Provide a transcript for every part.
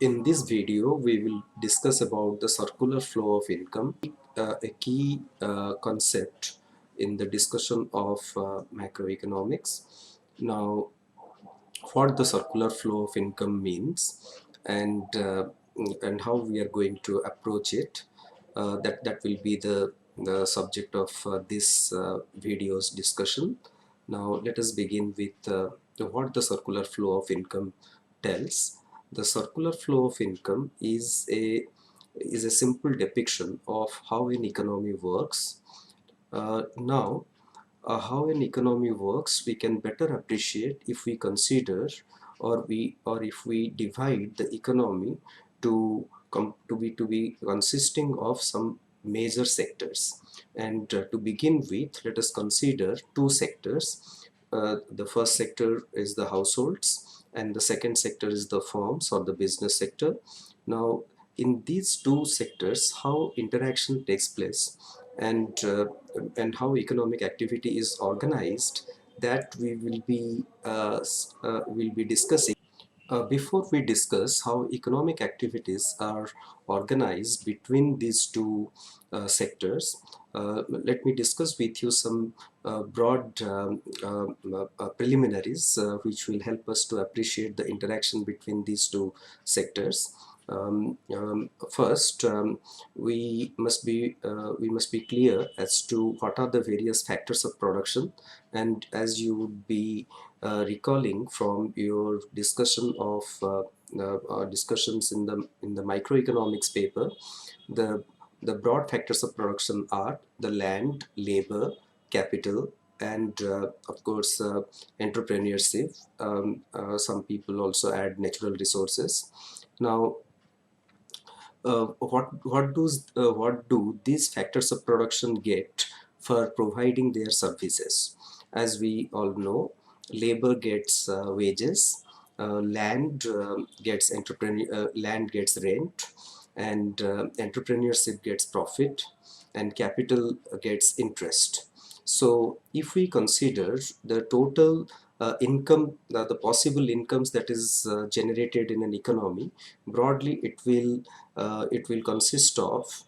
In this video, we will discuss about the circular flow of income, a key concept in the discussion of macroeconomics. Now, what the circular flow of income means and how we are going to approach it, that will be the subject of this video's discussion. Now, let us begin with what the circular flow of income tells. The circular flow of income is a simple depiction of how an economy works. How an economy works, we can better appreciate if we consider or if we divide the economy to be consisting of some major sectors. And to begin with, let us consider two sectors. The first sector is the households, and the second sector is the firms or the business sector. Now, in these two sectors, how interaction takes place and and how economic activity is organized, that we will be discussing. Before we discuss how economic activities are organized between these two sectors, let me discuss with you some broad preliminaries which will help us to appreciate the interaction between these two sectors. First, we must be clear as to what are the various factors of production, and as you would be recalling from your discussion of discussions in the microeconomics paper, the the broad factors of production are the land, labor, capital, and of course entrepreneurship. Some people also add natural resources. Now, what do these factors of production get for providing their services? As we all know, labor gets wages, land gets rent, and entrepreneurship gets profit, and capital gets interest. So if we consider the total income, the possible incomes that is generated in an economy, broadly it will consist of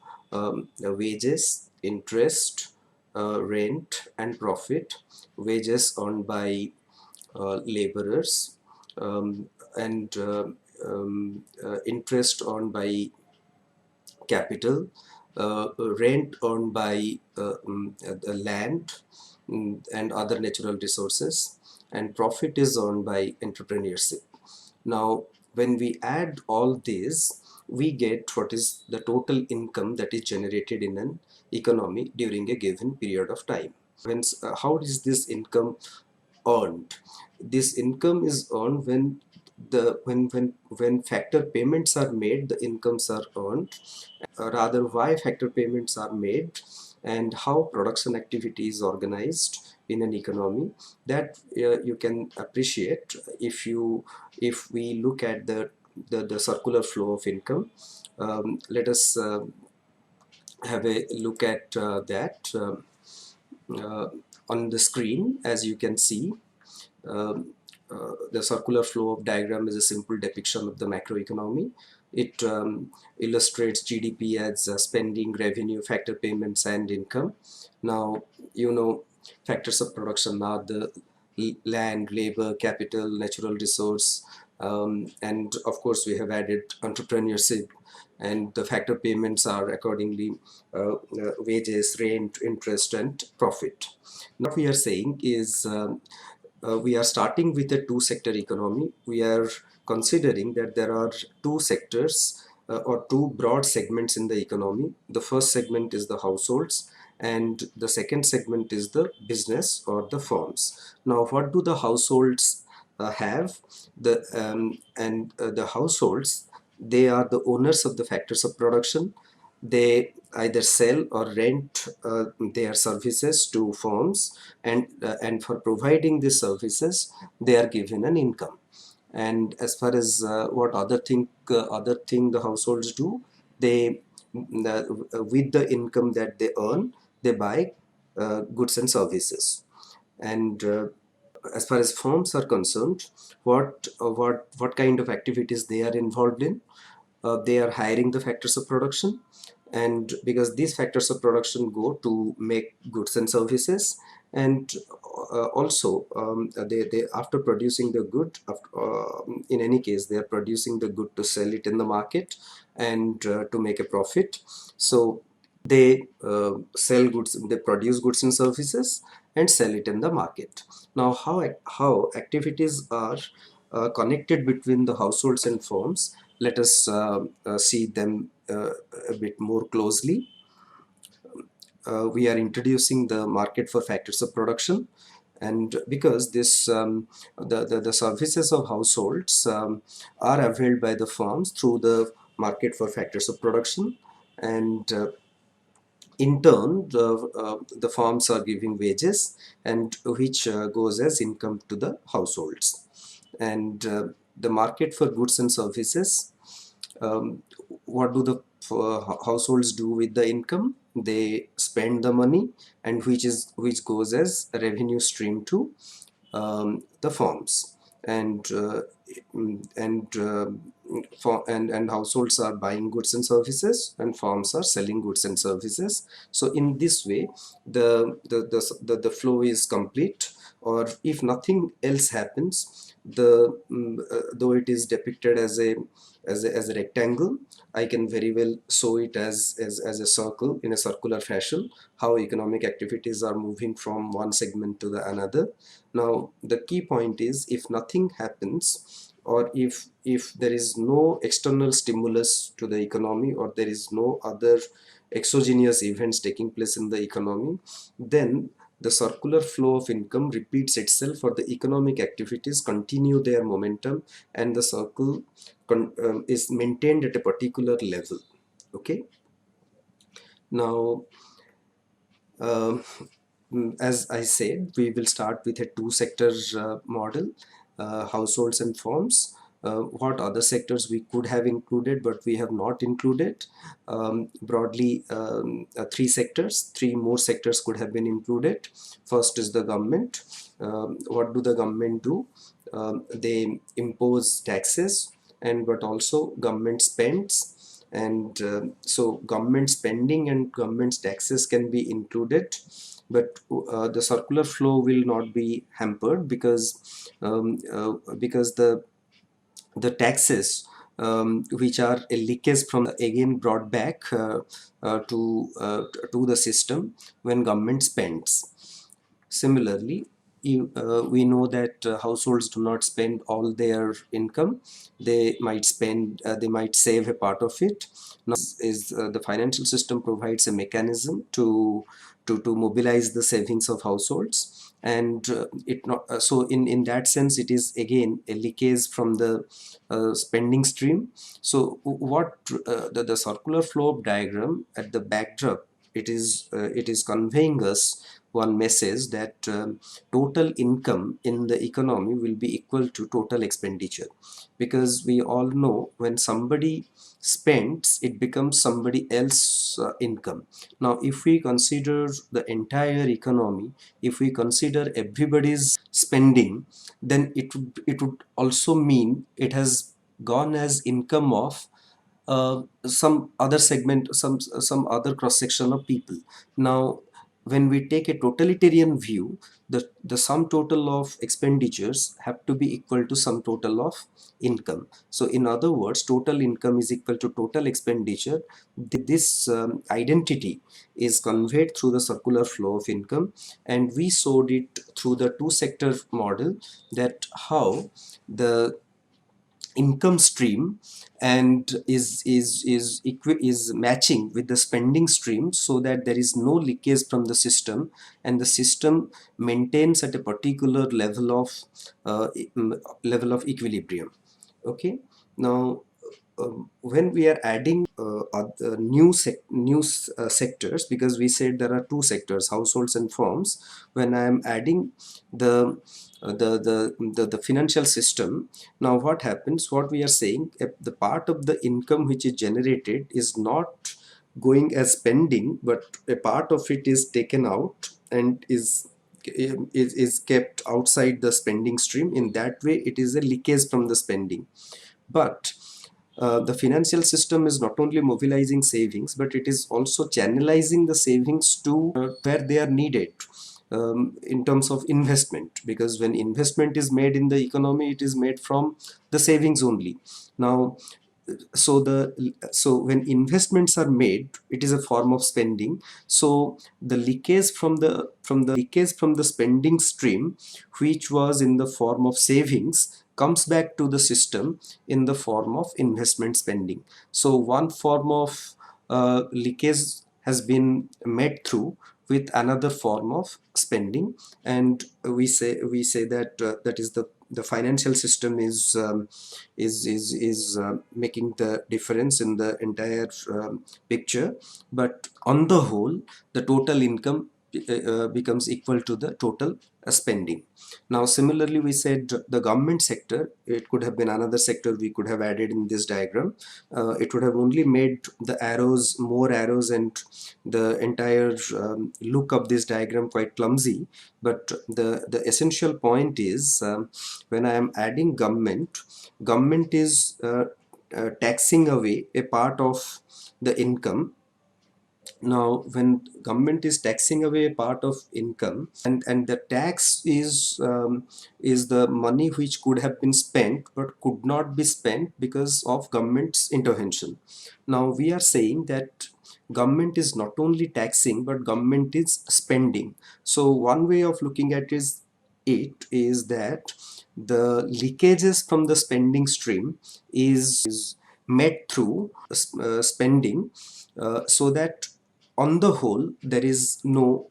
wages, interest, rent, and profit. Wages earned by laborers, and interest earned by capital, rent earned by the land, and other natural resources, and profit is earned by entrepreneurship. Now, when we add all these, we get what is the total income that is generated in an economy during a given period of time. How is this income earned? This income is earned when factor payments are made, the incomes are earned. Rather, why factor payments are made and how production activity is organized in an economy, that you can appreciate if we look at the circular flow of income. Let us have a look at that uh, on the screen. As you can see, the circular flow of diagram is a simple depiction of the macroeconomy. It illustrates GDP as spending, revenue, factor payments, and income. Now, factors of production are the land, labor, capital, natural resource, and of course we have added entrepreneurship, and the factor payments are accordingly wages, rent, interest, and profit. Now, what we are saying is we are starting with a two-sector economy. We are considering that there are two sectors or two broad segments in the economy. The first segment is the households, and the second segment is the business or the firms. Now, what do the households have? The households, they are the owners of the factors of production. They either sell or rent their services to firms, and for providing these services they are given an income. And as far as what other thing the households do, they with the income that they earn, they buy goods and services. And as far as firms are concerned, what kind of activities they are involved in. They are hiring the factors of production, and because these factors of production go to make goods and services, and also they after producing the good, in any case they are producing the good to sell it in the market and to make a profit. So they sell goods, they produce goods and services and sell it in the market. Now how activities are connected between the households and firms, let us see them a bit more closely. We are introducing the market for factors of production, and because this the services of households are availed by the firms through the market for factors of production, and in turn the farms are giving wages, and which goes as income to the households. And the market for goods and services, um, what do the households do with the income? They spend the money, and which goes as a revenue stream to the firms. And and for and households are buying goods and services, and firms are selling goods and services. So in this way the flow is complete. Or if nothing else happens, though it is depicted as a rectangle, I can very well show it as a circle, in a circular fashion, how economic activities are moving from one segment to the another. Now the key point is, if nothing happens, or if there is no external stimulus to the economy, or there is no other exogenous events taking place in the economy, then the circular flow of income repeats itself, or the economic activities continue their momentum, and the circle is maintained at a particular level. Okay. Now um, as I said, we will start with a two sector model, households and firms. What other sectors we could have included, but we have not included. Broadly, three sectors, three more sectors could have been included. First is the government. What do the government do? They impose taxes, and but also government spends, and so government spending and government taxes can be included, but the circular flow will not be hampered, because the taxes, which are a leakage from again brought back to the system when government spends. Similarly, we know that households do not spend all their income. They might save a part of it. Now, the financial system provides a mechanism to mobilize the savings of households, and it not so in that sense it is again a leakage from the spending stream. So what the circular flow diagram at the backdrop, it is conveying us one message, that total income in the economy will be equal to total expenditure, because we all know when somebody spends, it becomes somebody else's income. Now if we consider the entire economy, if we consider everybody's spending, then it would also mean it has gone as income of some other segment, some other cross section of people. Now when we take a totalitarian view, the sum total of expenditures have to be equal to sum total of income. So in other words, total income is equal to total expenditure. This identity is conveyed through the circular flow of income, and we showed it through the two sector model, that how the income stream and is matching with the spending stream, so that there is no leakage from the system, and the system maintains at a particular level of equilibrium. Okay. Now when we are adding new sectors, because we said there are two sectors, households and firms. When I am adding the the financial system, now what happens, what we are saying, the part of the income which is generated is not going as spending, but a part of it is taken out and is is kept outside the spending stream. In that way, it is a leakage from the spending. But the financial system is not only mobilizing savings, but it is also channelizing the savings to where they are needed, in terms of investment, because when investment is made in the economy, it is made from the savings only. Now, so when investments are made, it is a form of spending. So the leakage from the spending stream, which was in the form of savings, comes back to the system in the form of investment spending. So one form of leakage has been made through with another form of spending. And we say that that is the financial system is making the difference in the entire picture. But on the whole, the total income becomes equal to the total spending. Now, similarly, we said the government sector, it could have been another sector we could have added in this diagram. It would have only made the arrows, more arrows, and the entire look of this diagram quite clumsy. But the essential point is, when I am adding government is taxing away a part of the income. Now, when government is taxing away a part of income, and the tax is the money which could have been spent but could not be spent because of government's intervention. Now we are saying that government is not only taxing, but government is spending. So one way of looking at it is that the leakages from the spending stream is met through spending, so that on the whole there is no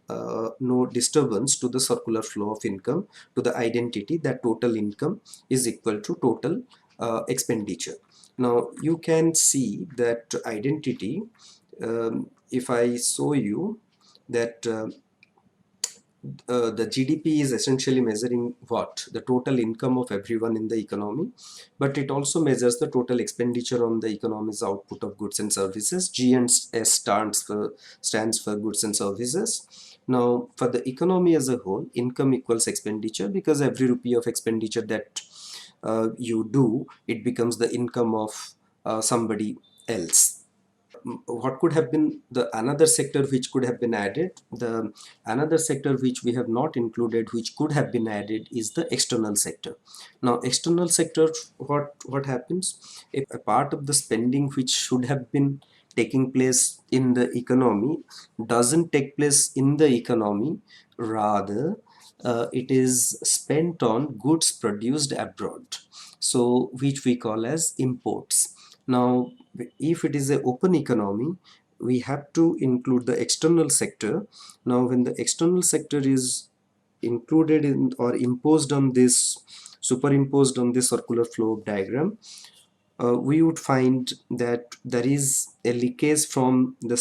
disturbance to the circular flow of income, to the identity that total income is equal to total expenditure. Now you can see that identity, if I show you that the GDP is essentially measuring what? The total income of everyone in the economy, but it also measures the total expenditure on the economy's output of goods and services. G and S stands for goods and services. Now, for the economy as a whole, income equals expenditure, because every rupee of expenditure that you do, it becomes the income of somebody else. What could have been the another sector which could have been added? The another sector which we have not included, which could have been added, is the external sector. Now external sector, what happens if a part of the spending which should have been taking place in the economy doesn't take place in the economy, rather it is spent on goods produced abroad, so which we call as imports. Now, if it is an open economy, we have to include the external sector. Now, when the external sector is included in or superimposed on this circular flow diagram, we would find that there is a leakage from the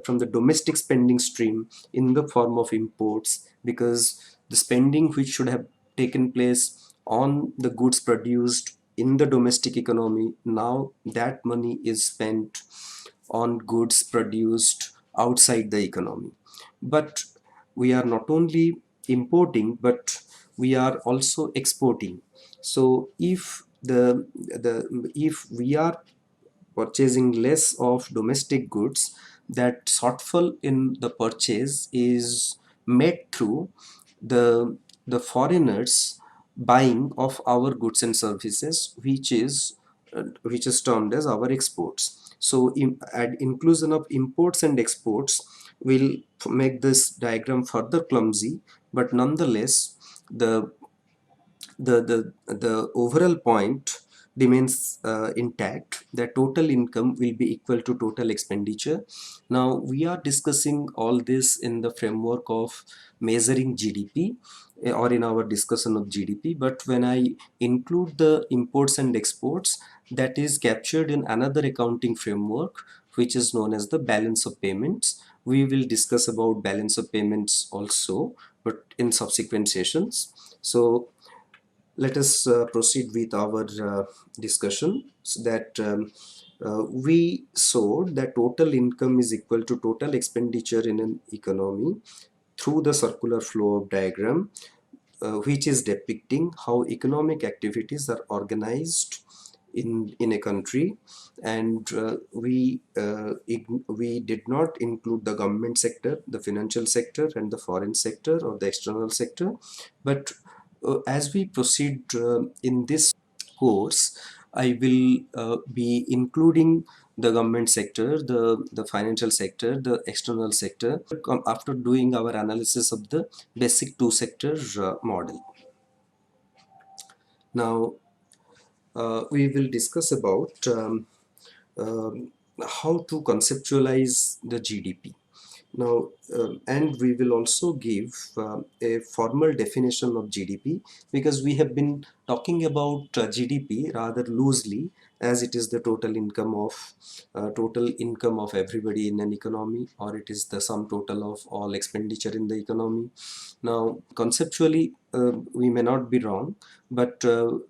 from the domestic spending stream in the form of imports, because the spending which should have taken place on the goods produced in the domestic economy, now that money is spent on goods produced outside the economy. But we are not only importing, but we are also exporting. So if we are purchasing less of domestic goods, that shortfall in the purchase is met through the foreigners buying of our goods and services, which is termed as our exports. So inclusion of imports and exports will make this diagram further clumsy, but nonetheless the the overall point remains intact, that total income will be equal to total expenditure. Now we are discussing all this in the framework of measuring GDP, or in our discussion of GDP, but when I include the imports and exports, that is captured in another accounting framework which is known as the balance of payments. We will discuss about balance of payments also, but in subsequent sessions. So let us proceed with our discussion. So that we saw that total income is equal to total expenditure in an economy, through the circular flow diagram, which is depicting how economic activities are organized in a country. And we did not include the government sector, the financial sector, and the foreign sector or the external sector. But as we proceed in this course, I will be including the government sector, the financial sector, the external sector, after doing our analysis of the basic two sector model. Now, we will discuss about um, how to conceptualize the GDP. Now, and we will also give a formal definition of GDP, because we have been talking about GDP rather loosely, as it is the total income of everybody in an economy, or it is the sum total of all expenditure in the economy. Now, conceptually, we may not be wrong, but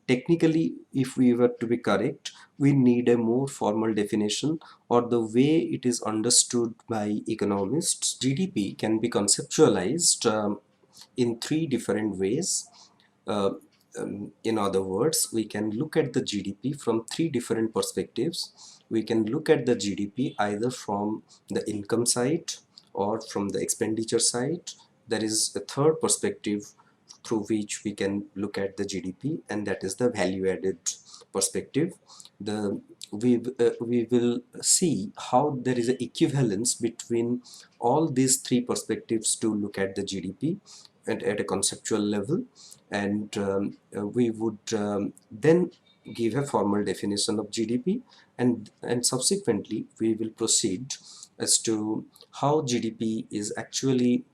technically, if we were to be correct, we need a more formal definition, or the way it is understood by economists. GDP can be conceptualized in three different ways. Uh, in other words, we can look at the GDP from three different perspectives. We can look at the GDP either from the income side or from the expenditure side. There is a third perspective through which we can look at the GDP, and that is the value added perspective. The we will see how there is an equivalence between all these three perspectives to look at the GDP at a conceptual level. And we would then give a formal definition of GDP, and subsequently we will proceed as to how GDP is actually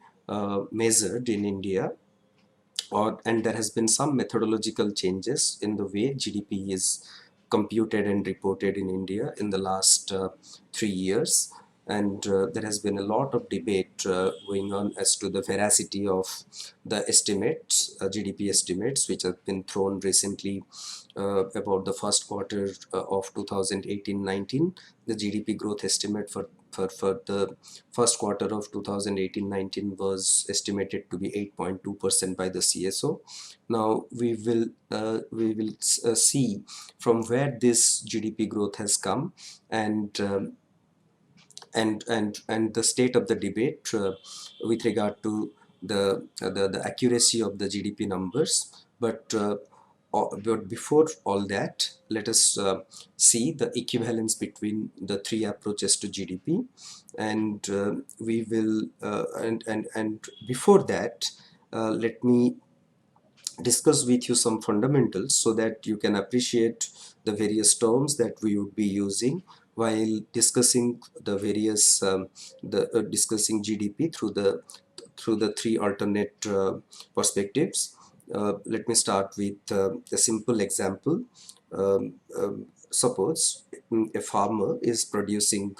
measured in India, and there has been some methodological changes in the way GDP is computed and reported in India in the last 3 years. And there has been a lot of debate going on as to the veracity of the estimates, GDP estimates, which have been thrown recently about the first quarter of 2018-19. The GDP growth estimate for the first quarter of 2018-19 was estimated to be 8.2% by the CSO. Now we will see from where this GDP growth has come, and and the state of the debate with regard to the accuracy of the GDP numbers. But before all that, let us see the equivalence between the three approaches to GDP, and we will and before that, let me discuss with you some fundamentals so that you can appreciate the various terms that we would be using while discussing the various discussing GDP through the three alternate perspectives. Let me start with a simple example. Suppose a farmer is producing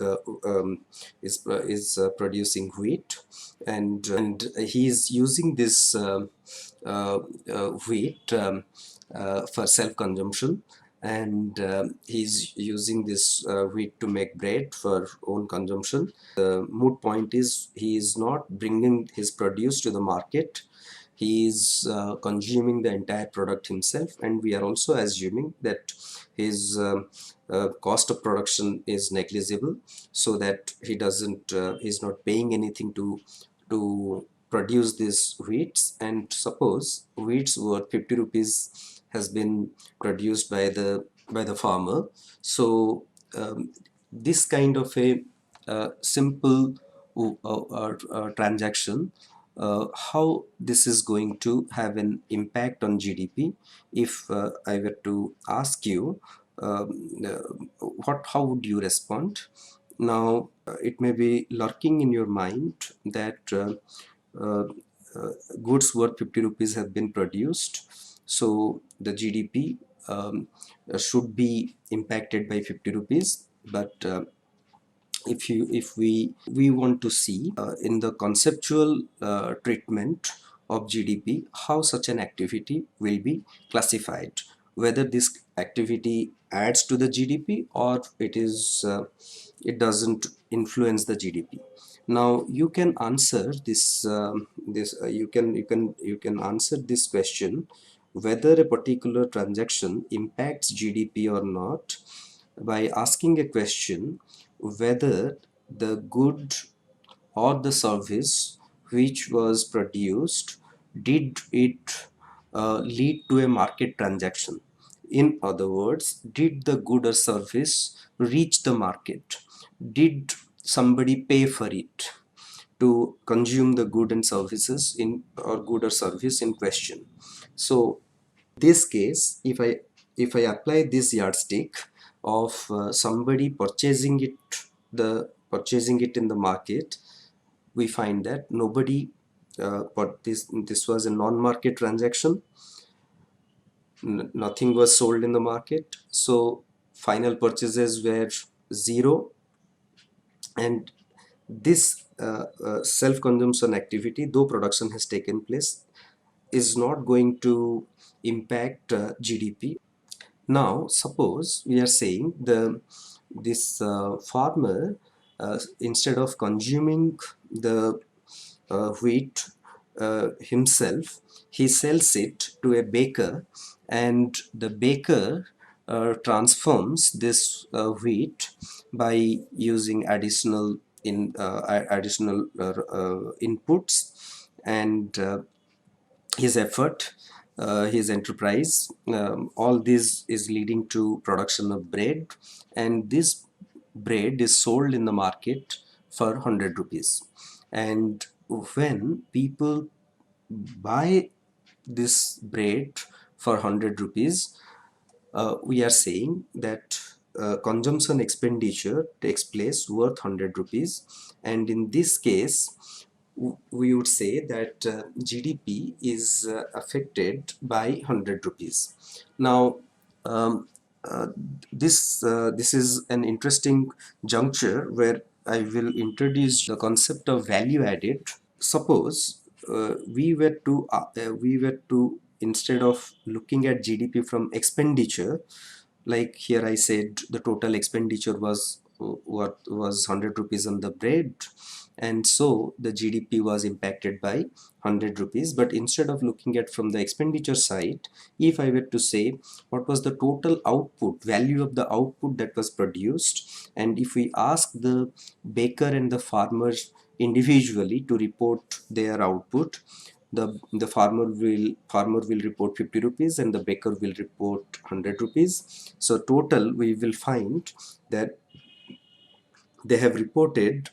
producing wheat, and he is using this wheat for self-consumption, and he's using this wheat to make bread for own consumption. The moot point is he is not bringing his produce to the market. He is consuming the entire product himself, and we are also assuming that his cost of production is negligible, so that he's not paying anything to produce these wheats. And suppose wheats worth 50 rupees has been produced by the farmer. So this kind of a simple transaction, how this is going to have an impact on GDP. If I were to ask you, how would you respond? Now, it may be lurking in your mind that uh, goods worth 50 rupees have been produced, so the GDP should be impacted by 50 rupees. But if we want to see in the conceptual treatment of GDP how such an activity will be classified, whether this activity adds to the GDP, or it doesn't influence the GDP. Now you can answer this you can answer this question whether a particular transaction impacts GDP or not by asking a question whether the good or the service which was produced, did it lead to a market transaction? In other words, did the good or service reach the market? Did somebody pay for it to consume the good and services in or good or service in question? So this case, if I apply this yardstick of somebody purchasing it in the market, we find that nobody but this was a non-market transaction. Nothing was sold in the market, so final purchases were zero, and this self-consumption activity, though production has taken place, is not going to impact GDP. Now suppose we are saying this farmer, instead of consuming the wheat himself, he sells it to a baker, and the baker transforms this wheat by using additional inputs, and his effort, his enterprise, all this is leading to production of bread, and this bread is sold in the market for 100 rupees. And when people buy this bread for 100 rupees, we are saying that consumption expenditure takes place worth 100 rupees, and in this case we would say that GDP is affected by 100 rupees. Now um, uh, this is an interesting juncture where I will introduce the concept of value added. Suppose we were to, instead of looking at GDP from expenditure, like here I said the total expenditure was what was 100 rupees on the bread, and so the GDP was impacted by 100 rupees. But instead of looking at from the expenditure side, if I were to say what was the total output, value of the output that was produced, and if we ask the baker and the farmers individually to report their output, the farmer will report 50 rupees and the baker will report 100 rupees. So total we will find that they have reported,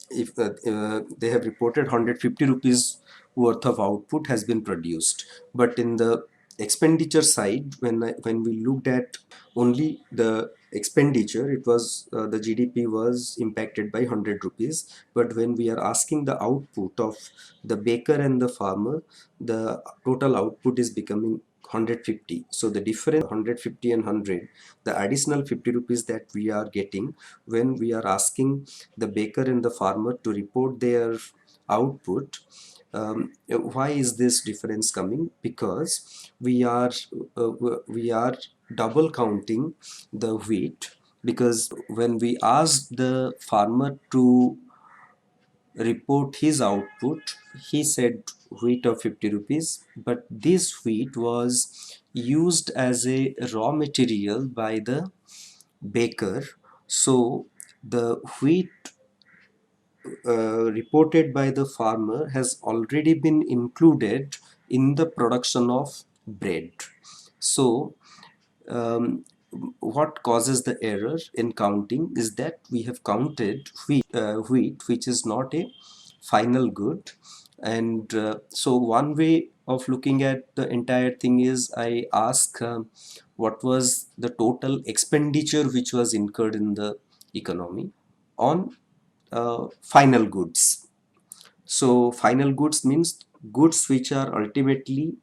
if they have reported 150 rupees worth of output has been produced. But in the expenditure side, when we looked at only the expenditure, it was the GDP was impacted by 100 rupees. But when we are asking the output of the baker and the farmer, the total output is becoming 150. So the difference 150 and 100, the additional 50 rupees that we are getting when we are asking the baker and the farmer to report their output. Why is this difference coming? Because uh, we are double counting the wheat, because when we asked the farmer to report his output, he said wheat of 50 rupees, but this wheat was used as a raw material by the baker. So the wheat reported by the farmer has already been included in the production of bread. So um, what causes the error in counting is that we have counted wheat which is not a final good. And so one way of looking at the entire thing is I ask what was the total expenditure which was incurred in the economy on final goods. So final goods means goods which are ultimately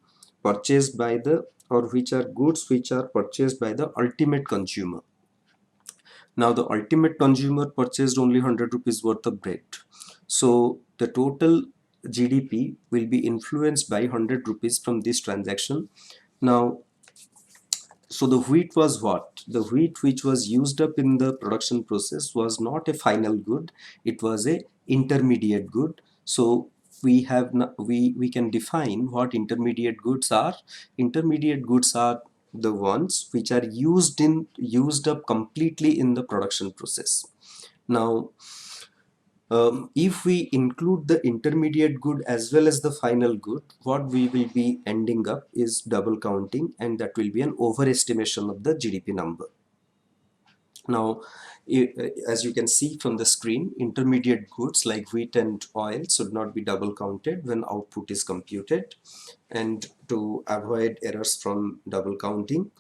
purchased by the, or which are goods which are purchased by the ultimate consumer. Now the ultimate consumer purchased only 100 rupees worth of bread. So the total GDP will be influenced by 100 rupees from this transaction. Now So the wheat was what? The wheat which was used up in the production process was not a final good, it was a intermediate good. So we can define what intermediate goods are. Intermediate goods are the ones which are used up completely in the production process. Now if we include the intermediate good as well as the final good, what we will be ending up is double counting, and that will be an overestimation of the GDP number. Now, as you can see from the screen, intermediate goods like wheat and oil should not be double counted when output is computed. And to avoid errors from double counting,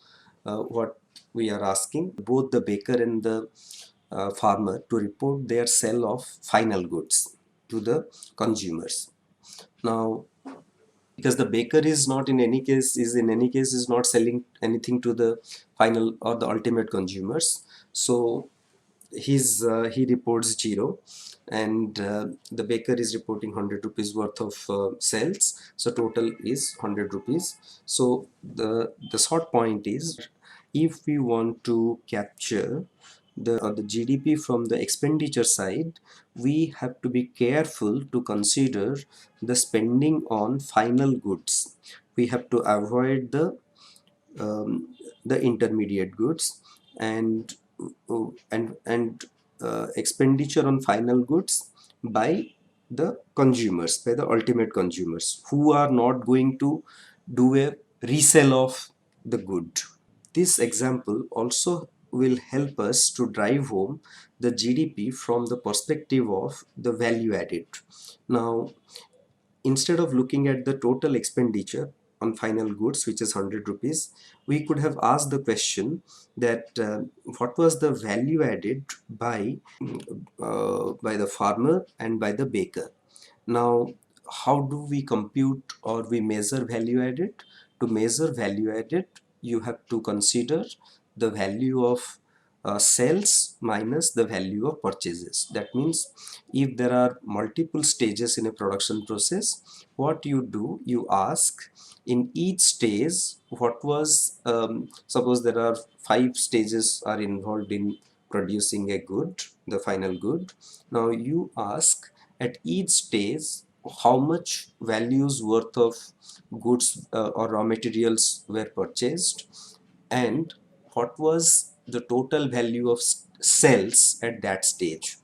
what we are asking both the baker and the farmer to report their sale of final goods to the consumers. Now, because the baker is not in any case is not selling anything to the final or the ultimate consumers, so he reports zero, and the baker is reporting 100 rupees worth of sales, so total is 100 rupees. So the short point is, if we want to capture the GDP from the expenditure side, we have to be careful to consider the spending on final goods. We have to avoid um, the intermediate goods, and expenditure on final goods by the consumers, by the ultimate consumers who are not going to do a resale of the good. This example also will help us to drive home the GDP from the perspective of the value added. Now, instead of looking at the total expenditure on final goods, which is 100 rupees, we could have asked the question that what was the value added by the farmer and by the baker. Now, how do we compute or we measure value added? To measure value added, you have to consider the value of sales minus the value of purchases. That means if there are multiple stages in a production process, what you do, you ask in each stage what was, suppose there are 5 stages are involved in producing a good, the final good. Now you ask at each stage how much values worth of goods or raw materials were purchased, and what was the total value of sales at that stage.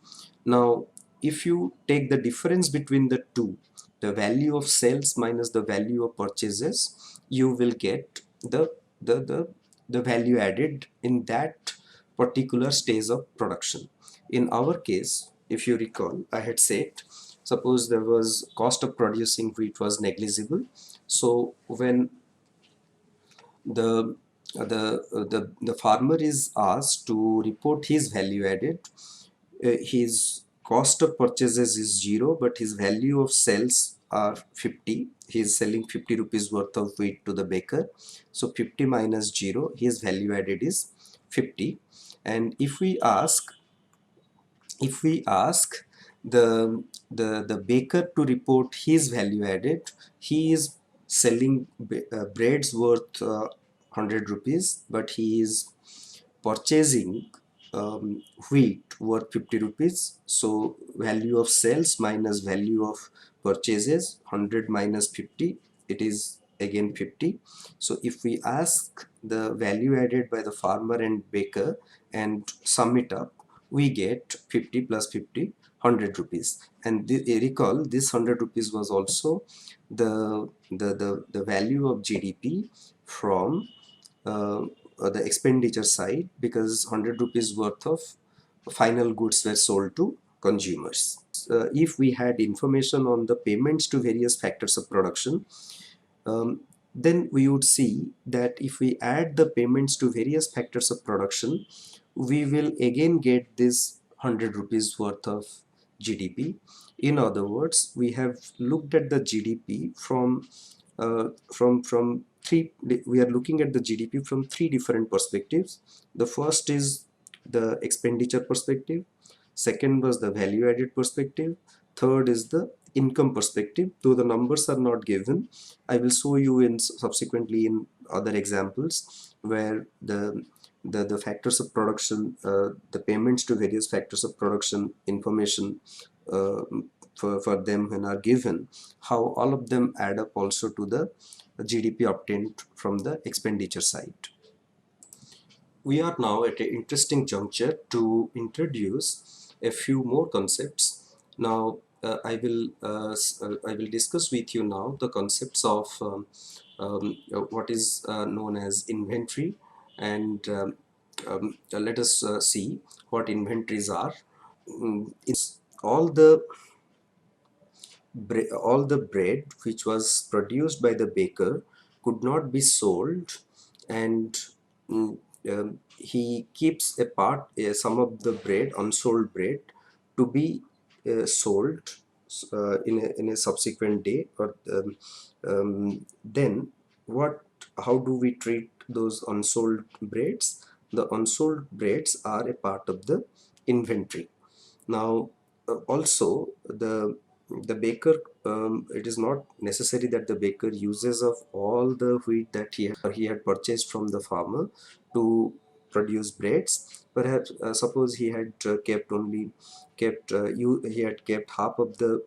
Now, if you take the difference between the two, the value of sales minus the value of purchases, you will get the, the, the value added in that particular stage of production. In our case, if you recall, I had said, suppose there was cost of producing wheat was negligible. So when the the farmer is asked to report his value added, his cost of purchases is 0, but his value of sales are 50. He is selling 50 rupees worth of wheat to the baker, so 50 minus 0, his value added is 50. And if we ask the baker to report his value added, he is selling breads worth 100 rupees, but he is purchasing wheat worth 50 rupees. So value of sales minus value of purchases, 100 minus 50, it is again 50. So if we ask the value added by the farmer and baker and sum it up, we get 50 plus 50, 100 rupees. And recall, this 100 rupees was also the value of GDP from the expenditure side, because 100 rupees worth of final goods were sold to consumers. If we had information on the payments to various factors of production, um, then we would see that if we add the payments to various factors of production, we will again get this 100 rupees worth of GDP. In other words, we have looked at the GDP from three. We are looking at the GDP from three different perspectives. The first is the expenditure perspective. Second was the value added perspective. Third is the income perspective. Though the numbers are not given, I will show you in subsequently in other examples where the factors of production, the payments to various factors of production information uh, for them when are given, how all of them add up also to the GDP obtained from the expenditure side. We are now at an interesting juncture to introduce a few more concepts. Now, I will discuss with you now the concepts of what is known as inventory, and let us see what inventories are. It's all the bread which was produced by the baker could not be sold, and mm, he keeps a part, some of the bread, unsold bread, to be sold in a subsequent day. Or then what? How do we treat those unsold breads? The unsold breads are a part of the inventory. Now, also the baker, it is not necessary that the baker uses of all the wheat that he had purchased from the farmer to produce breads. Perhaps suppose he had he had kept half of the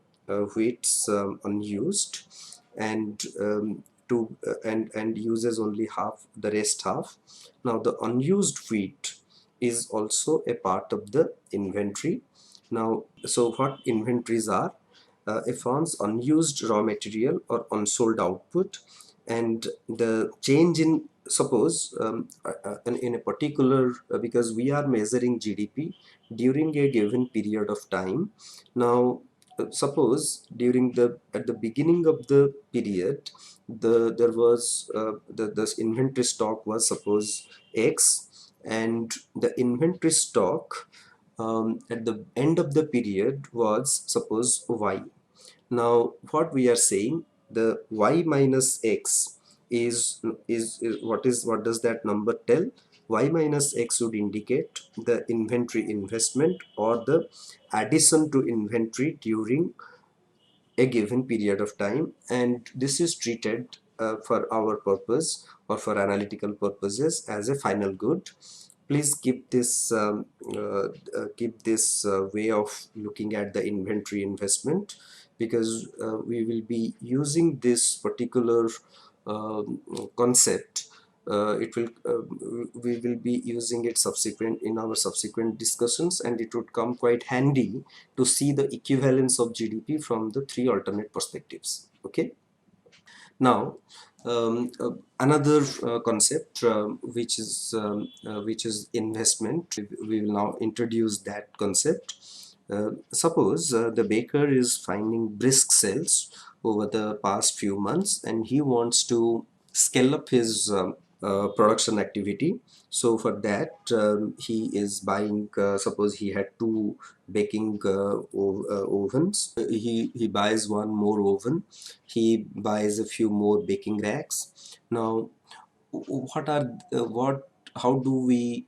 wheats unused, and and uses only half, the rest half. Now the unused wheat is also a part of the inventory. Now, so what inventories are? A firm's unused raw material or unsold output, and the change in, suppose in a particular, because we are measuring GDP during a given period of time. Now, suppose during at the beginning of the period, there was the inventory stock was, suppose, X, and the inventory stock at the end of the period was, suppose, Y. Now what we are saying, the Y minus X is what does that number tell? Y minus X would indicate the inventory investment or the addition to inventory during a given period of time, and this is treated for our purpose or for analytical purposes as a final good. Please keep this way of looking at the inventory investment, because we will be using this particular concept. It will We will be using it subsequent in our subsequent discussions, and it would come quite handy to see the equivalence of GDP from the three alternate perspectives. Okay. Now, another concept, which is investment. We will now introduce that concept. Suppose the baker is finding brisk sales over the past few months, and he wants to scale up his production activity. So for that, he is buying, suppose he had two baking ovens. He buys one more oven. He buys a few more baking racks. Now, what are what how do we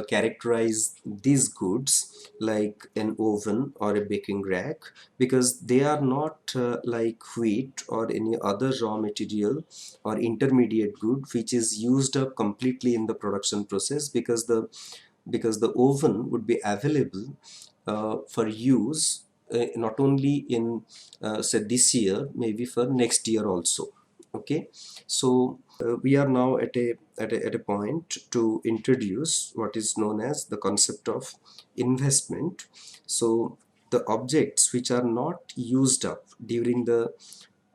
characterize these goods like an oven or a baking rack? Because they are not like wheat or any other raw material or intermediate good which is used up completely in the production process, because the oven would be available for use not only in say this year, maybe for next year also. Okay. So we are now at a point to introduce what is known as the concept of investment. So the objects which are not used up during the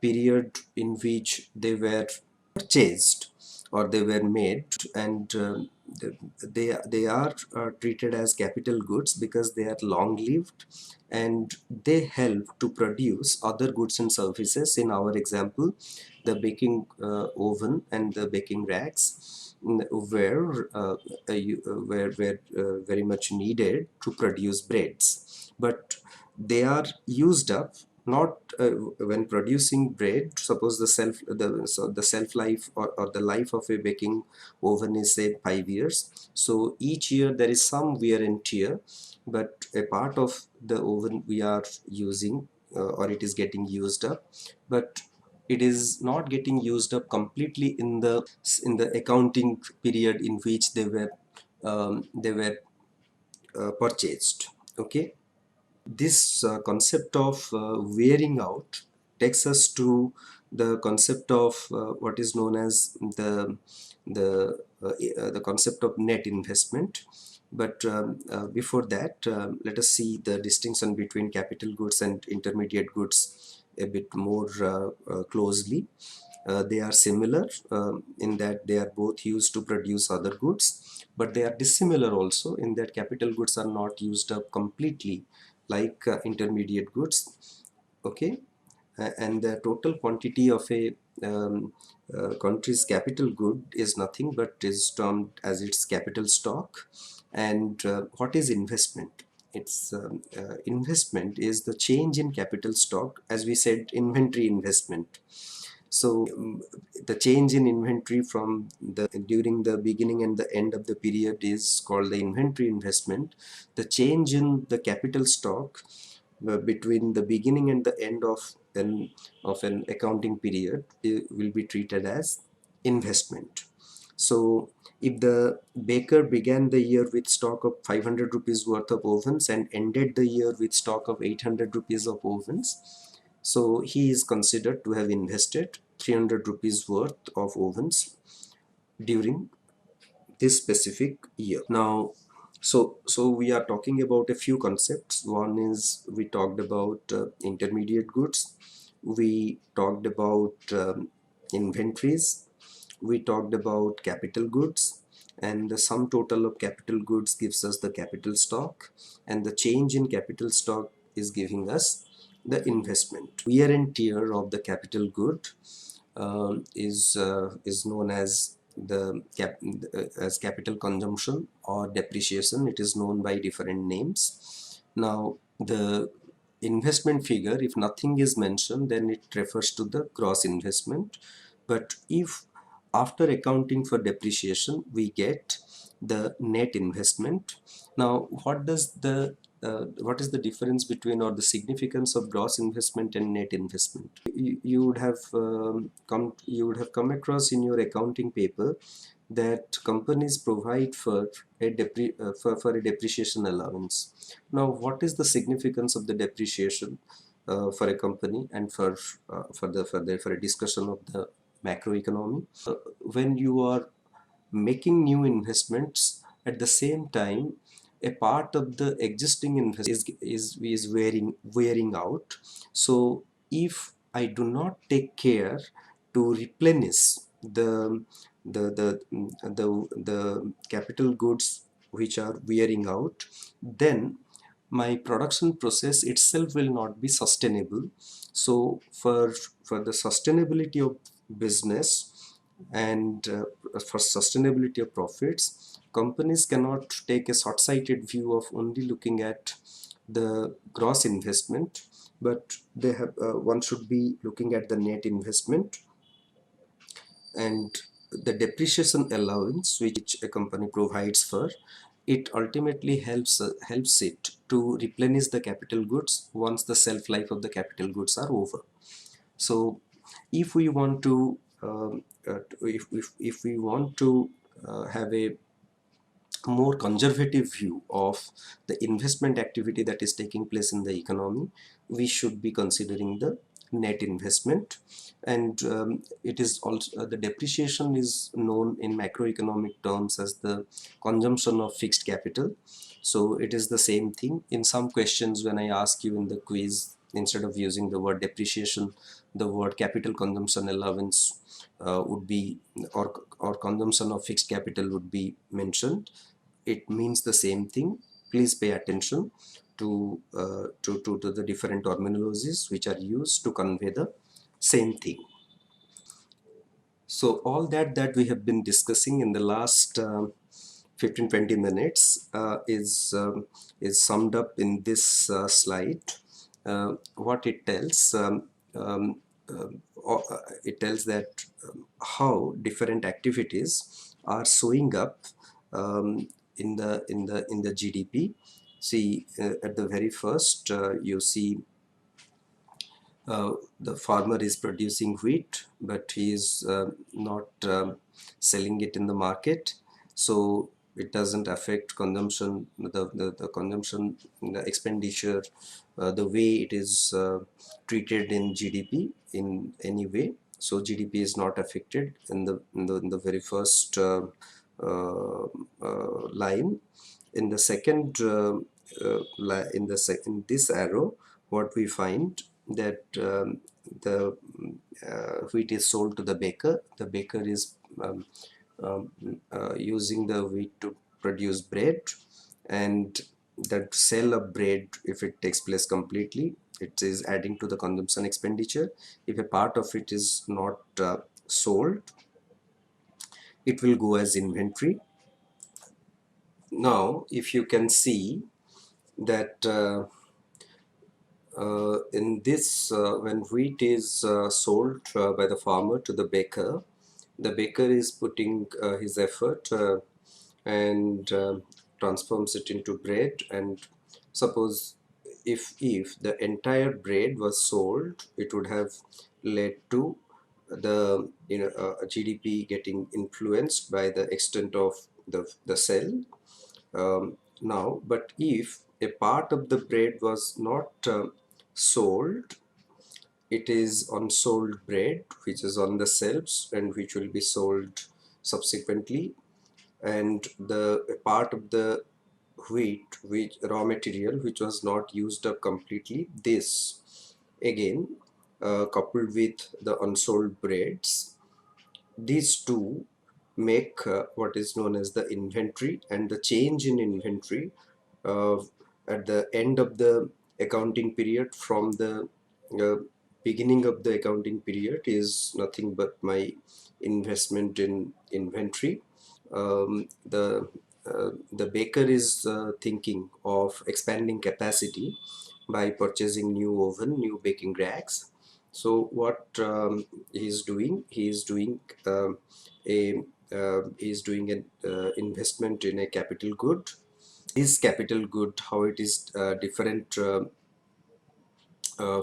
period in which they were purchased or they were made, and they are treated as capital goods because they are long lived, and they help to produce other goods and services. In our example, the baking oven and the baking racks were very much needed to produce breads, but they are used up not when producing bread. Suppose the shelf life, or the life of a baking oven is, say, 5 years. So each year there is some wear and tear, but a part of the oven we are using, or it is getting used up. But it is not getting used up completely in the accounting period in which they were purchased. Okay, this concept of wearing out takes us to the concept of what is known as the concept of net investment. But before that, let us see the distinction between capital goods and intermediate goods a bit more closely. They are similar in that they are both used to produce other goods, but they are dissimilar also in that capital goods are not used up completely like intermediate goods. Okay, and the total quantity of a country's capital good is nothing but is termed as its capital stock. And what is investment? It's investment is the change in capital stock, as we said, inventory investment. So the change in inventory from the during the beginning and the end of the period is called the inventory investment. The change in the capital stock between the beginning and the end of an accounting period will be treated as investment. So if the baker began the year with stock of 500 rupees worth of ovens and ended the year with stock of 800 rupees of ovens, so he is considered to have invested 300 rupees worth of ovens during this specific year. Now, so we are talking about a few concepts. One is we talked about intermediate goods. We talked about inventories. We talked about capital goods, and the sum total of capital goods gives us the capital stock, and the change in capital stock is giving us the investment. Wear and tear of the capital good is known as as capital consumption or depreciation. It is known by different names. Now the investment figure, if nothing is mentioned, then it refers to the gross investment. But if after accounting for depreciation we get the net investment, now what is the difference between or the significance of gross investment and net investment? You would have come across in your accounting paper that companies provide for for a depreciation allowance. Now, what is the significance of the depreciation for a company and for a discussion of the macroeconomy? When you are making new investments, at the same time a part of the existing investment is wearing out. So if I do not take care to replenish the capital goods which are wearing out, then my production process itself will not be sustainable. So for the sustainability of business and for sustainability of profits, companies cannot take a short-sighted view of only looking at the gross investment, but they have one should be looking at the net investment. And the depreciation allowance which a company provides for, it ultimately helps it to replenish the capital goods once the shelf life of the capital goods are over. So if we want to if we want to have a more conservative view of the investment activity that is taking place in the economy, we should be considering the net investment. And it is also the depreciation is known in macroeconomic terms as the consumption of fixed capital. So it is the same thing. In some questions when I ask you in the quiz, instead of using the word depreciation, the word capital consumption allowance would be, or consumption of fixed capital would be mentioned. It means the same thing. Please pay attention to the different terminologies which are used to convey the same thing. So all that we have been discussing in the last 15-20 minutes is summed up in this slide. What it tells, it tells that how different activities are showing up in the GDP. See, at the very first, you see the farmer is producing wheat, but he is not selling it in the market, so it doesn't affect consumption, the consumption, the expenditure, the way it is treated in GDP in any way. So GDP is not affected in the very first uh, line. In the second in this arrow, what we find that the wheat is sold to the baker. The baker is um, using the wheat to produce bread, and that sale of bread, if it takes place completely, it is adding to the consumption expenditure. If a part of it is not sold, it will go as inventory. Now if you can see that in this, when wheat is sold by the farmer to the baker is putting his effort and transforms it into bread. And suppose if the entire bread was sold, it would have led to the GDP getting influenced by the extent of the sale. Now, but if a part of the bread was not sold, it is unsold bread which is on the shelves and which will be sold subsequently. And the a part of the wheat, which raw material which was not used up completely, this again coupled with the unsold breads, these two make what is known as the inventory. And the change in inventory uh, at the end of the accounting period from the uh, beginning of the accounting period is nothing but my investment in inventory. The baker is thinking of expanding capacity by purchasing new oven, new baking racks. So what he is doing, a he is doing an investment in a capital good. Is capital good, how it is different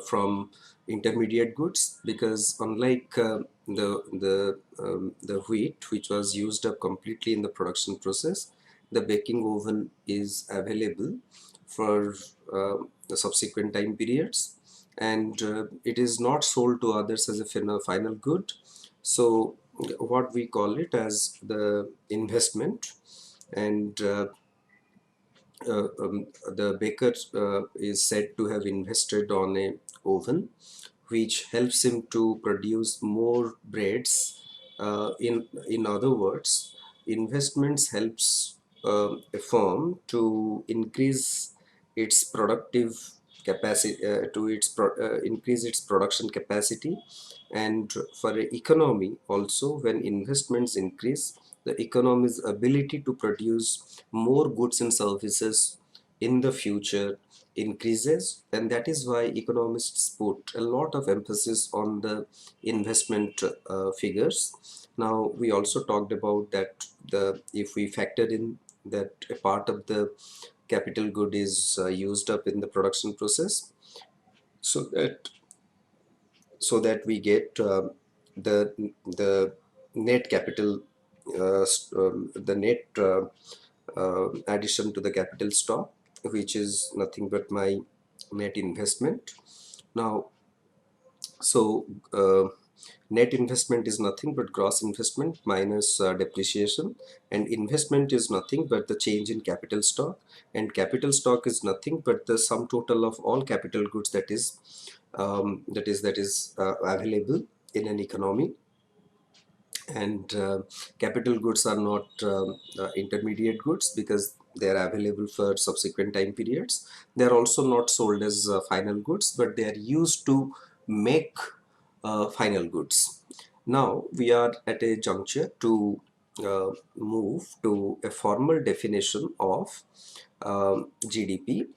from intermediate goods? Because unlike the wheat which was used up completely in the production process, the baking oven is available for the subsequent time periods, and it is not sold to others as a final good. So what we call it as the investment. And the baker is said to have invested on a oven which helps him to produce more breads. In other words, investments helps a firm to increase its productive capacity, increase its production capacity. And for an economy also, when investments increase, the economy's ability to produce more goods and services in the future increases. And that is why economists put a lot of emphasis on the investment figures. Now we also talked about that the if we factor in that a part of the capital good is used up in the production process, so that we get the net capital, the net addition to the capital stock, which is nothing but my net investment. Now, so net investment is nothing but gross investment minus depreciation, and investment is nothing but the change in capital stock, and capital stock is nothing but the sum total of all capital goods that is available in an economy. And capital goods are not intermediate goods because they are available for subsequent time periods. They are also not sold as final goods, but they are used to make final goods. Now we are at a juncture to move to a formal definition of GDP.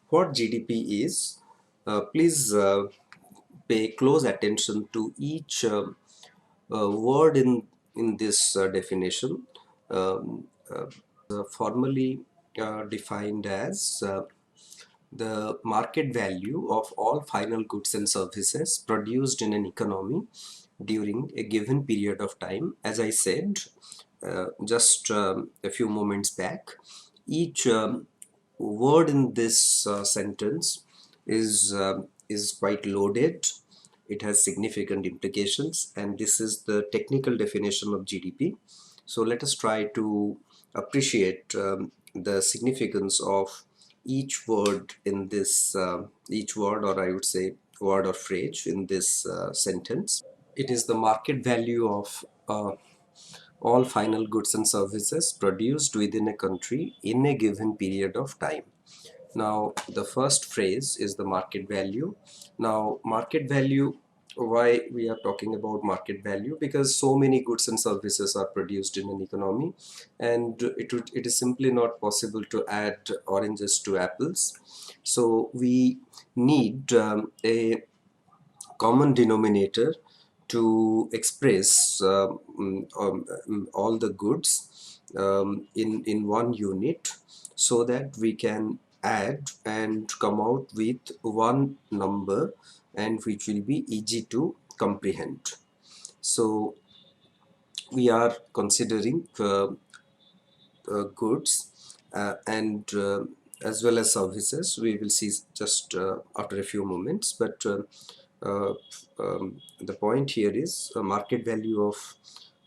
What GDP is, please pay close attention to each word in this definition. Formally defined as the market value of all final goods and services produced in an economy during a given period of time. As I said just a few moments back, each word in this sentence is quite loaded. It has significant implications, and this is the technical definition of GDP. So let us try to appreciate the significance of each word in this, each word, or I would say word or phrase in this sentence. It is the market value of all final goods and services produced within a country in a given period of time. Now, the first phrase is the market value. Now, market value, why we are talking about market value? Because so many goods and services are produced in an economy, and it is simply not possible to add oranges to apples. So we need a common denominator to express all the goods in one unit, so that we can add and come out with one number, and which will be easy to comprehend. So we are considering goods and as well as services. We will see just after a few moments, but uh, the point here is a market value of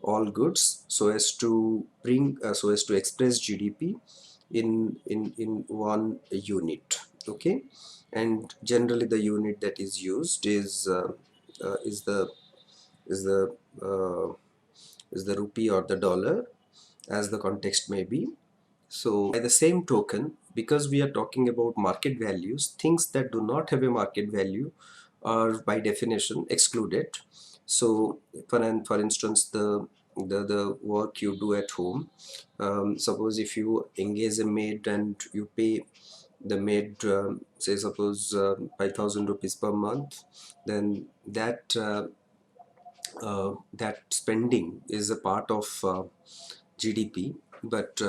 all goods, so as to bring so as to express GDP in one unit. Okay, and generally the unit that is used is the is the uh, is the rupee or the dollar, as the context may be. So by the same token, because we are talking about market values, things that do not have a market value are by definition excluded. So for instance, the work you do at home, suppose if you engage a maid and you pay the maid, say suppose 5,000 rupees per month, then that spending is a part of GDP. But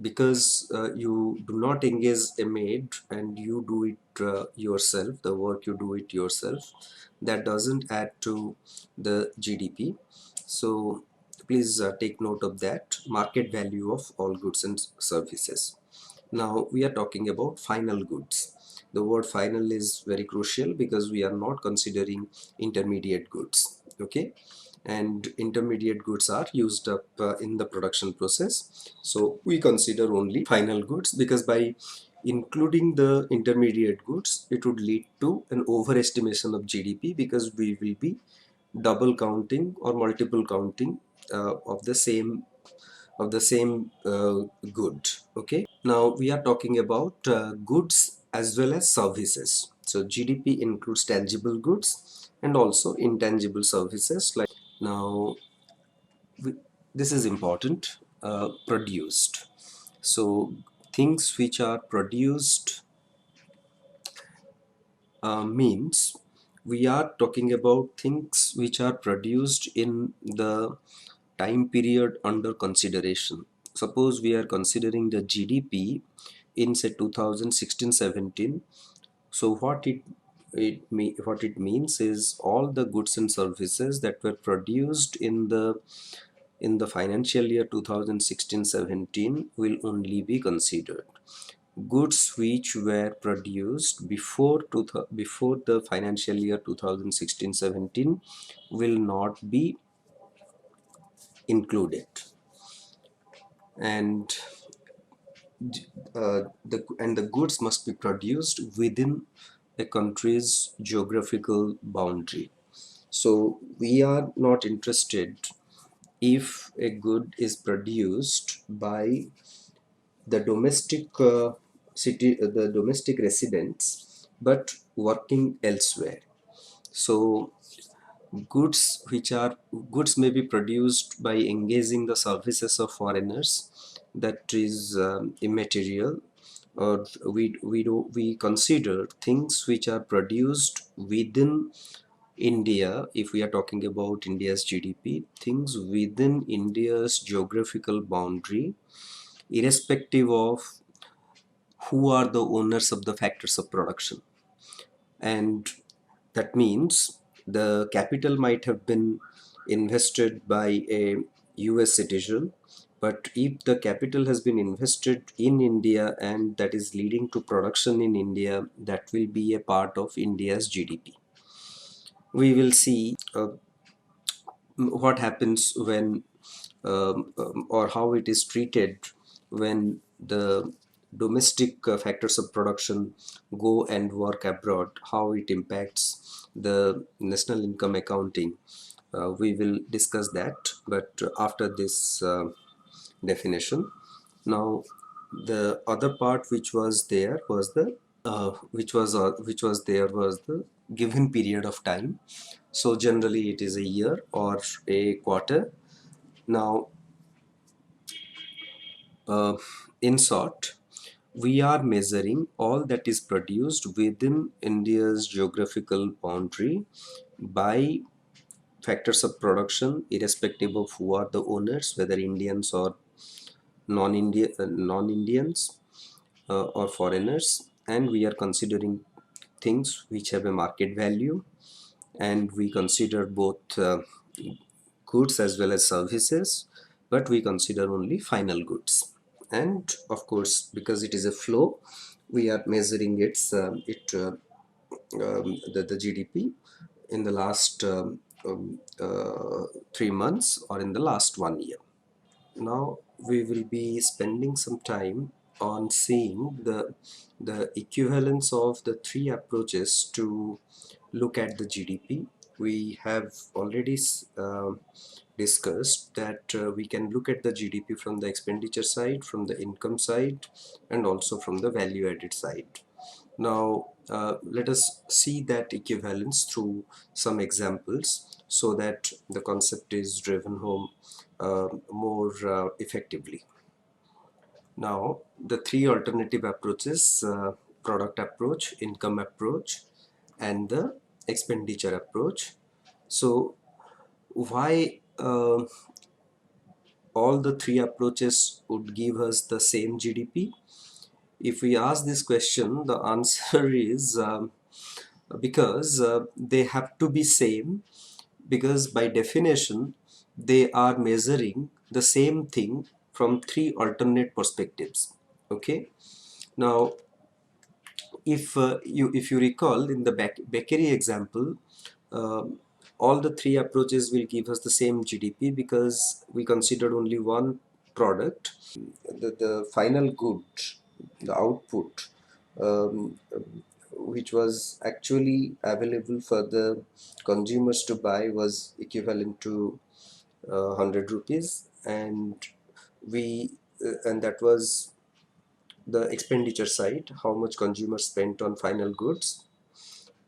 because you do not engage a maid and you do it yourself, the work you do it yourself, that doesn't add to the GDP. So please take note of that, market value of all goods and services. Now we are talking about final goods. The word final is very crucial because we are not considering intermediate goods. Okay, and intermediate goods are used up in the production process. So we consider only final goods, because by including the intermediate goods, it would lead to an overestimation of GDP, because we will be double counting or multiple counting of the same good. Okay, now we are talking about goods as well as services. So GDP includes tangible goods and also intangible services. Like, now we, this is important, produced. So things which are produced means we are talking about things which are produced in the time period under consideration. Suppose we are considering the GDP in say 2016-17. So what it means is all the goods and services that were produced in the financial year 2016-17 will only be considered. Goods which were produced before the financial year 2016-17 will not be included. And the goods must be produced within a country's geographical boundary. So we are not interested if a good is produced by the domestic the domestic residents but working elsewhere. So goods may be produced by engaging the services of foreigners, that is immaterial. Or we consider things which are produced within India. If we are talking about India's GDP, things within India's geographical boundary, irrespective of who are the owners of the factors of production. And that means the capital might have been invested by a US citizen, but if the capital has been invested in India and that is leading to production in India, that will be a part of India's GDP. We will see what happens when or how it is treated when the domestic factors of production go and work abroad, how it impacts the national income accounting. We will discuss that, but after this definition. Now, the other part which was there was the which was there was the given period of time. So generally it is a year or a quarter. Now, uh, in short, we are measuring all that is produced within India's geographical boundary by factors of production, irrespective of who are the owners, whether Indians or non-Indians or foreigners, and we are considering things which have a market value, and we consider both goods as well as services, but we consider only final goods. And of course, because it is a flow, we are measuring the GDP in the last 3 months or in the last 1 year. Now we will be spending some time on seeing the equivalence of the three approaches to look at the GDP. We have already discussed that we can look at the GDP from the expenditure side, from the income side, and also from the value added side. Now, let us see that equivalence through some examples so that the concept is driven home more effectively. Now, the three alternative approaches, product approach, income approach, and the expenditure approach. So, why all the three approaches would give us the same GDP? If we ask this question, the answer is because they have to be same, because by definition they are measuring the same thing from three alternate perspectives. Okay, now if you recall in the bakery example, all the three approaches will give us the same GDP because we considered only one product. The final good, the output, which was actually available for the consumers to buy, was equivalent to 100 rupees, and we and that was the expenditure side, how much consumers spent on final goods.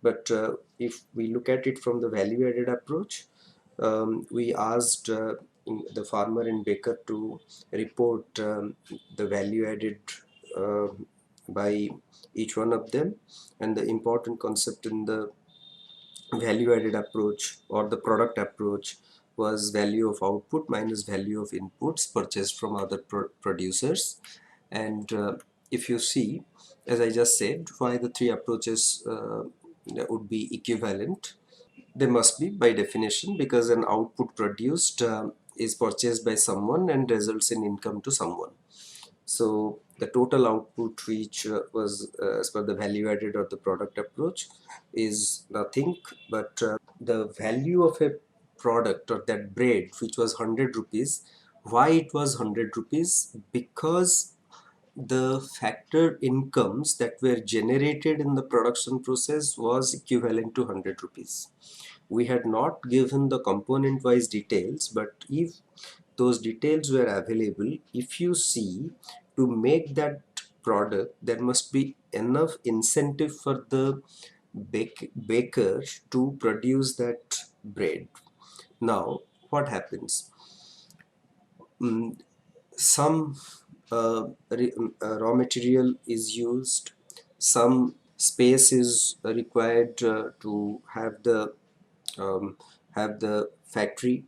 But if we look at it from the value added approach, we asked the farmer and baker to report the value added uh, by each one of them, and the important concept in the value added approach or the product approach was value of output minus value of inputs purchased from other producers. And if you see, as I just said, why the three approaches would be equivalent, they must be by definition, because an output produced is purchased by someone and results in income to someone. So the total output which was as per the value added or the product approach is nothing but the value of a product or that bread which was 100 rupees. Why it was 100 rupees? Because the factor incomes that were generated in the production process was equivalent to 100 rupees. We had not given the component wise details, but if those details were available, if you see, to make that product there must be enough incentive for the baker to produce that bread. Now what happens? Mm, some raw material is used, some space is required to um, have the factory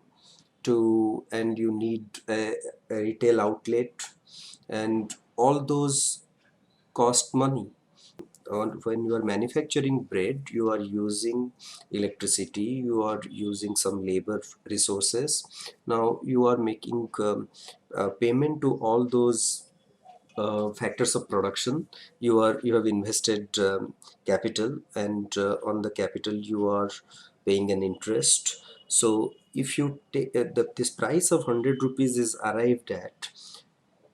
to, and you need a retail outlet, and all those cost money. When you are manufacturing bread, you are using electricity, you are using some labor resources. Now you are making payment to all those factors of production. You have invested capital, and on the capital you are paying an interest. So if you take this price of 100 rupees is arrived at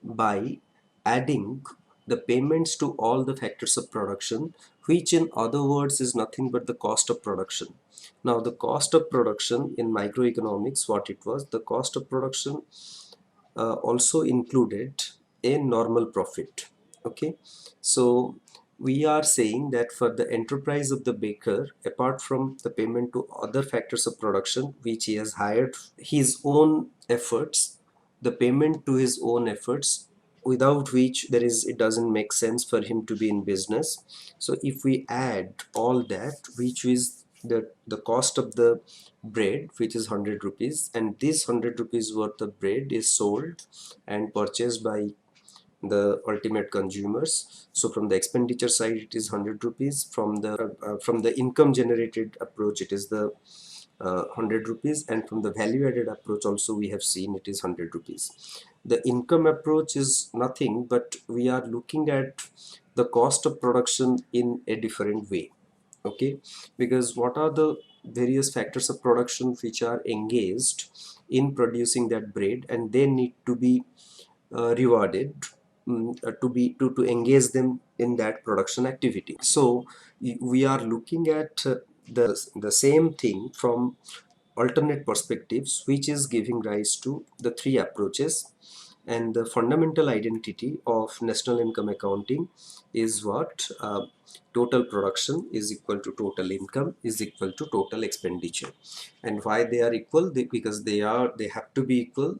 by adding the payments to all the factors of production, which in other words is nothing but the cost of production. Now the cost of production in microeconomics, what it was, the cost of production also included a normal profit. Okay, so we are saying that for the enterprise of the baker, apart from the payment to other factors of production which he has hired his own efforts, the payment to his own efforts, without which it doesn't make sense for him to be in business. So if we add all that, which is the cost of the bread, which is 100 rupees, and this 100 rupees worth of bread is sold and purchased by the ultimate consumers. So from the expenditure side it is 100 rupees, from the income generated approach it is the 100 rupees, and from the value added approach also we have seen it is 100 rupees. The income approach is nothing but we are looking at the cost of production in a different way. Okay, because what are the various factors of production which are engaged in producing that bread, and they need to be rewarded, to engage them in that production activity. So we are looking at the same thing from alternate perspectives, which is giving rise to the three approaches. And the fundamental identity of national income accounting is what, total production is equal to total income is equal to total expenditure. And why they are equal? Because they have to be equal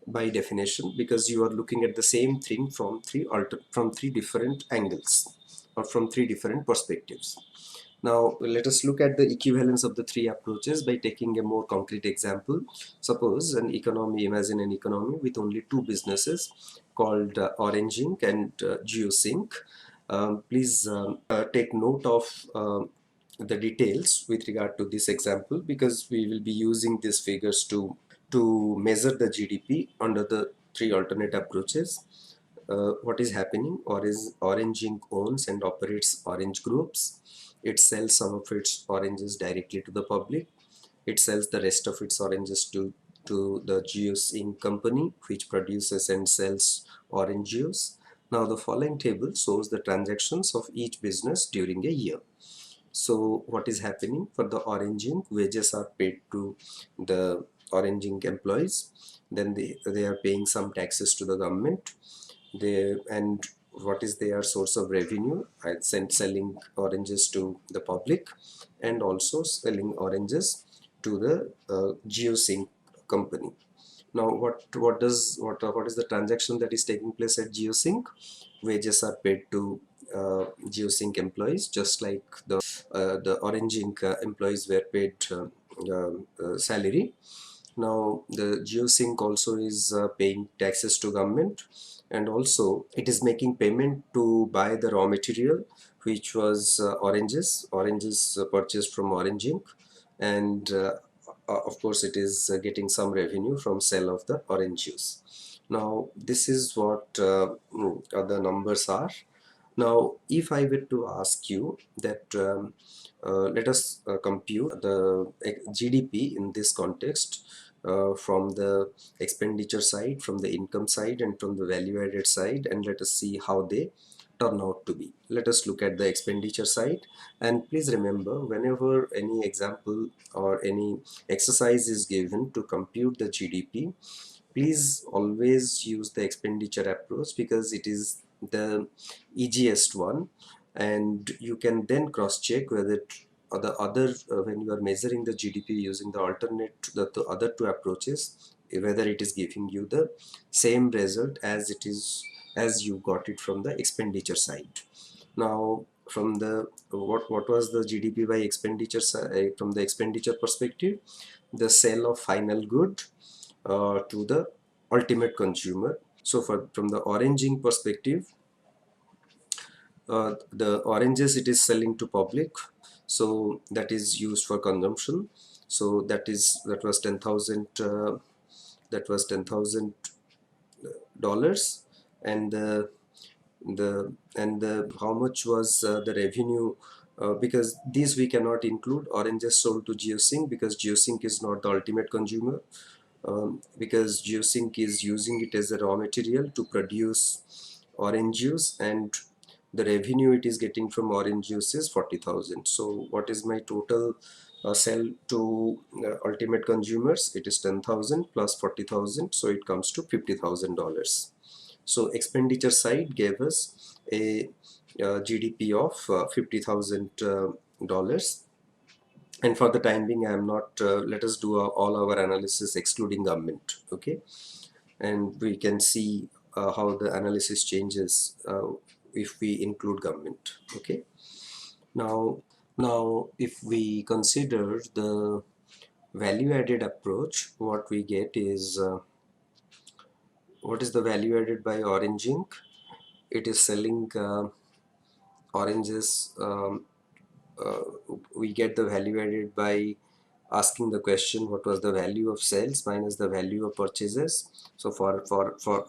by definition, because you are looking at the same thing from three different angles, or from three different perspectives. Now let us look at the equivalence of the three approaches by taking a more concrete example. Suppose imagine an economy with only two businesses called Orange Ink and GeoSync. Please take note of the details with regard to this example, because we will be using these figures to measure the GDP under the three alternate approaches. What is happening, or is Orange Ink owns and operates orange groups. It sells some of its oranges directly to the public. It sells the rest of its oranges to the juice ink company, which produces and sells orange juice. Now the following table shows the transactions of each business during a year. So what is happening for the Orange Ink? Wages are paid to the Orange Ink employees. Then they are paying some taxes to the government. And what is their source of revenue? Selling oranges to the public, and also selling oranges to the GeoSync company. Now what is the transaction that is taking place at GeoSync? Wages are paid to GeoSync employees, just like the Orange Ink employees were paid salary. Now the GeoSync also is paying taxes to government, and also it is making payment to buy the raw material, which was oranges purchased from Orange Ink, and of course it is getting some revenue from sale of the orange juice. Now this is what the numbers are. Now if I were to ask you that let us compute the GDP in this context, from the expenditure side, from the income side, and from the value added side, and let us see how they turn out to be. Let us look at the expenditure side, and please remember, whenever any example or any exercise is given to compute the GDP, please always use the expenditure approach, because it is the easiest one, and you can then cross check whether the other when you are measuring the GDP using the other two approaches, whether it is giving you the same result as you got it from the expenditure side. Now from the what was the GDP by expenditure from the expenditure perspective? The sale of final good to the ultimate consumer. So from the Orange Ink perspective, The oranges it is selling to public, so that is used for consumption. So that was 10,000, that was $10,000. And the how much was the revenue, because these we cannot include oranges sold to geosync, because geosync is not the ultimate consumer, because geosync is using it as a raw material to produce orange juice, and the revenue it is getting from orange juice is 40,000. So what is my total sell to ultimate consumers? It is 10,000 plus 40,000, so it comes to $50,000. So expenditure side gave us a GDP of $50,000. And for the time being, I am not, let us do all our analysis excluding government, okay? And we can see how the analysis changes if we include government, okay? Now if we consider the value added approach, what we get is, what is the value added by Orange Inc? It is selling oranges. Uh, we get the value added by asking the question what was the value of sales minus the value of purchases. So for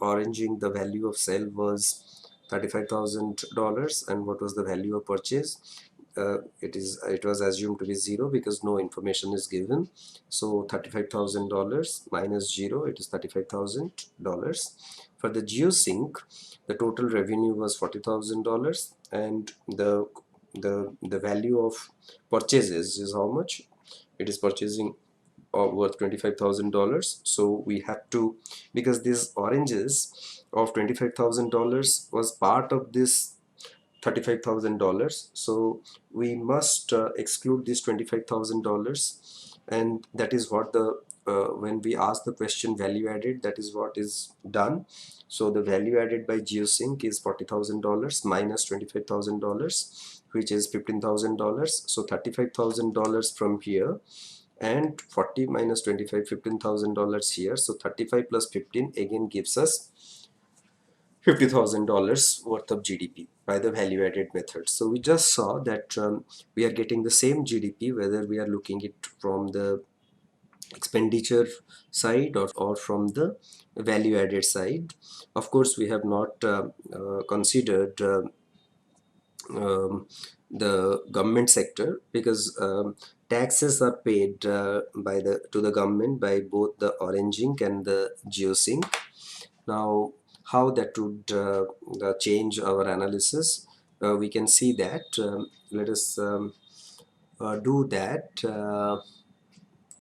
oranging, the value of sale was $35,000, and what was the value of purchase? It was assumed to be zero because no information is given. So $35,000 minus zero, it is $35,000. For the geosync, the total revenue was $40,000, and the value of purchases is how much? It is purchasing worth $25,000. So we have to, because these oranges of $25,000 was part of this $35,000, so we must exclude this $25,000. And that is what the when we ask the question value added, that is what is done. So the value added by geosync is $40,000 minus $25,000, which is $15,000. So $35,000 from here, and 40 minus 25, $15,000 here. So 35 plus 15 again gives us $50,000 worth of GDP by the value added method. So we just saw that we are getting the same GDP whether we are looking it from the expenditure side or from the value added side. Of course, we have not considered the government sector, because taxes are paid by the to the government by both the Orange Inc and the GeoSync. Now, how that would change our analysis, we can see that. Let us do that.